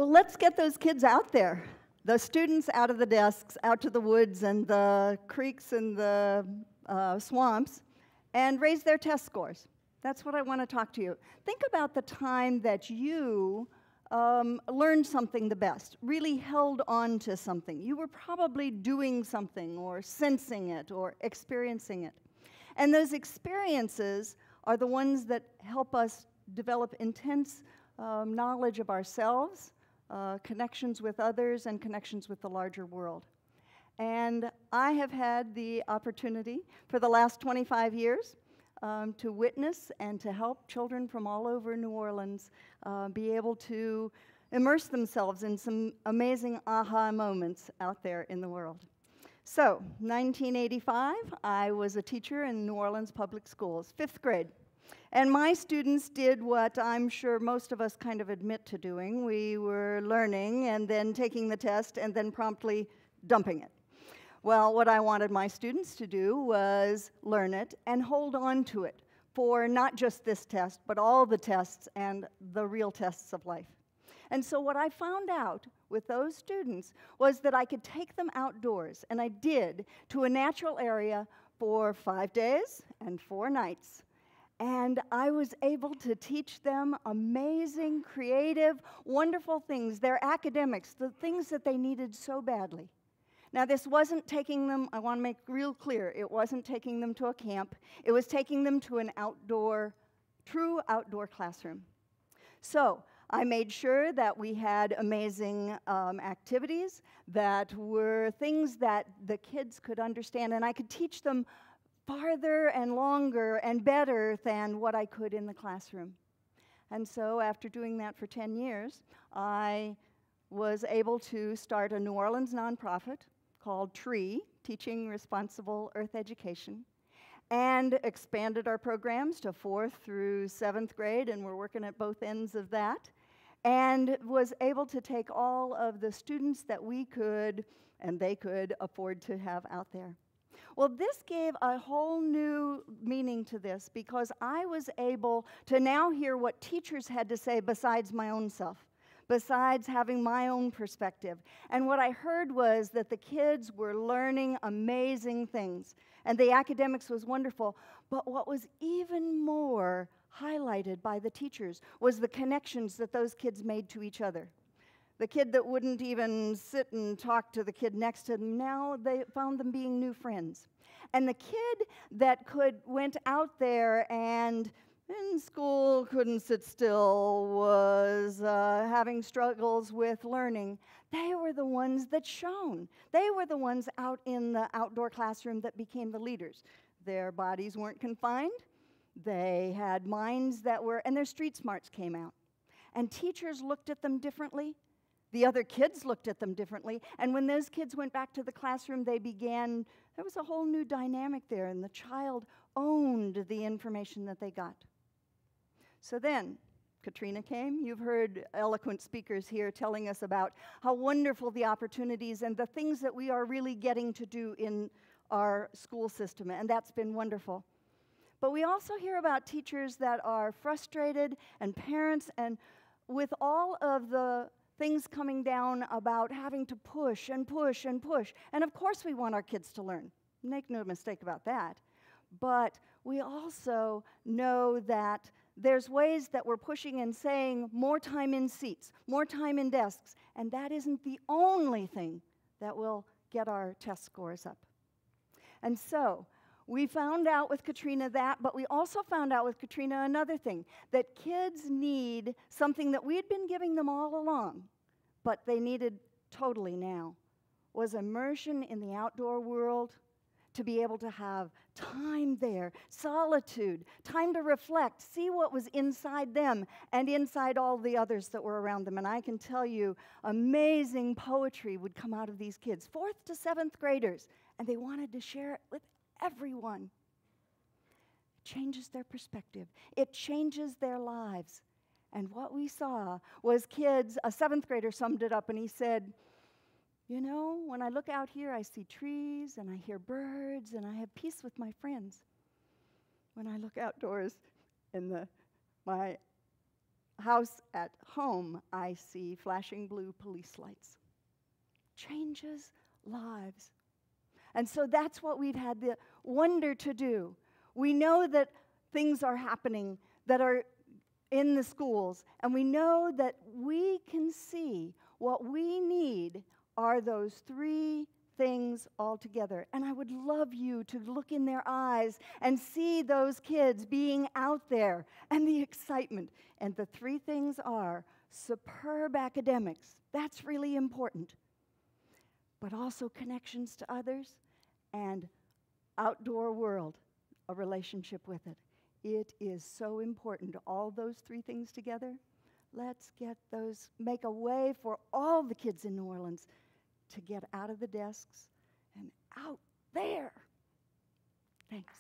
Well, let's get those kids out there. The students out of the desks, out to the woods and the creeks and the swamps, and raise their test scores. That's what I want to talk to you. Think about the time that you learned something the best, really held on to something. You were probably doing something or sensing it or experiencing it. And those experiences are the ones that help us develop intense knowledge of ourselves, connections with others, and connections with the larger world. And I have had the opportunity for the last 25 years to witness and to help children from all over New Orleans be able to immerse themselves in some amazing aha moments out there in the world. So, 1985, I was a teacher in New Orleans public schools, 5th grade. And my students did what I'm sure most of us kind of admit to doing. We were learning and then taking the test and then promptly dumping it. Well, what I wanted my students to do was learn it and hold on to it for not just this test, but all the tests and the real tests of life. And so what I found out with those students was that I could take them outdoors, and I did, to a natural area for 5 days and 4 nights. And I was able to teach them amazing, creative, wonderful things, their academics, the things that they needed so badly. Now, this wasn't taking them, I want to make real clear, it wasn't taking them to a camp. It was taking them to an outdoor, true outdoor classroom. So, I made sure that we had amazing activities that were things that the kids could understand, and I could teach them farther and longer and better than what I could in the classroom. And so, after doing that for 10 years, I was able to start a New Orleans nonprofit called TREE, Teaching Responsible Earth Education, and expanded our programs to 4th through 7th grade, and we're working at both ends of that, and was able to take all of the students that we could and they could afford to have out there. Well, this gave a whole new meaning to this because I was able to now hear what teachers had to say besides my own self, besides having my own perspective. And what I heard was that the kids were learning amazing things, and the academics was wonderful. But what was even more highlighted by the teachers was the connections that those kids made to each other. The kid that wouldn't even sit and talk to the kid next to them, now they found them being new friends. And the kid that went out there and in school couldn't sit still, was having struggles with learning, they were the ones that shone. They were the ones out in the outdoor classroom that became the leaders. Their bodies weren't confined. They had minds that were, and their street smarts came out. And teachers looked at them differently. The other kids looked at them differently, and when those kids went back to the classroom, there was a whole new dynamic there, and the child owned the information that they got. So then, Katrina came. You've heard eloquent speakers here telling us about how wonderful the opportunities and the things that we are really getting to do in our school system, and that's been wonderful. But we also hear about teachers that are frustrated, and parents, and with all of the things coming down about having to push and push and push. And of course we want our kids to learn. Make no mistake about that. But we also know that there's ways that we're pushing and saying more time in seats, more time in desks, and that isn't the only thing that will get our test scores up. And so we found out with Katrina that, but we also found out with Katrina another thing, that kids need something that we had been giving them all along, but they needed totally now, was immersion in the outdoor world, to be able to have time there, solitude, time to reflect, see what was inside them and inside all the others that were around them. And I can tell you, amazing poetry would come out of these kids, 4th to 7th graders, and they wanted to share it with everyone. It changes their perspective. It changes their lives. And what we saw was kids, a 7th grader summed it up, and he said, you know, when I look out here, I see trees, and I hear birds, and I have peace with my friends. When I look outdoors in my house at home, I see flashing blue police lights. Changes lives. And so that's what we've had the wonder to do. We know that things are happening that are in the schools, and we know that we can see what we need are those three things all together. And I would love you to look in their eyes and see those kids being out there and the excitement. And the three things are superb academics. That's really important. But also connections to others and outdoor world, a relationship with it. It is so important, all those three things together. Let's get those, make a way for all the kids in New Orleans to get out of the desks and out there. Thanks.